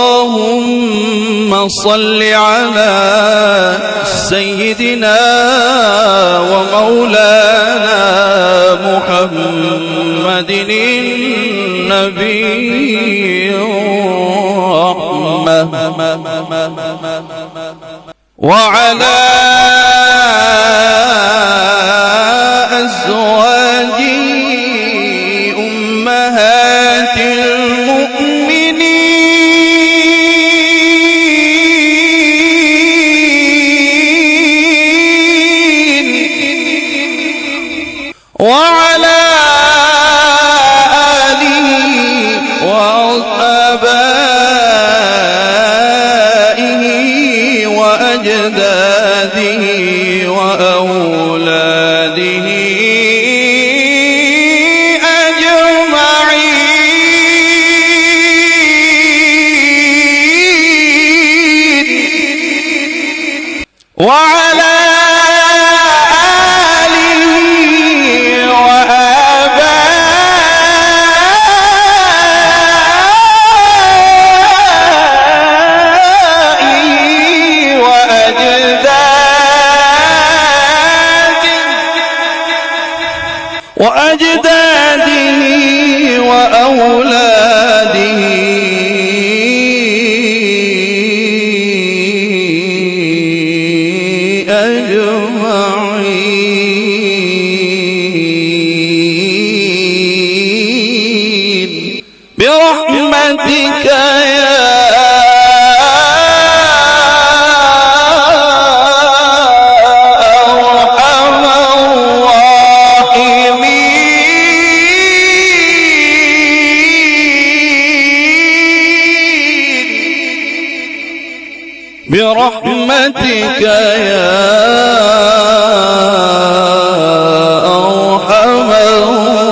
اللهم صل على سيدنا ومولانا محمد النبي الرحمة وعلى أزواجه أمهات وعلى آله وآبائه وأجداده وأولاده أجمعين وعلى وأجداده وأولاده أجمعين برحمتك يا برحمتك يا أرحم الراحمين.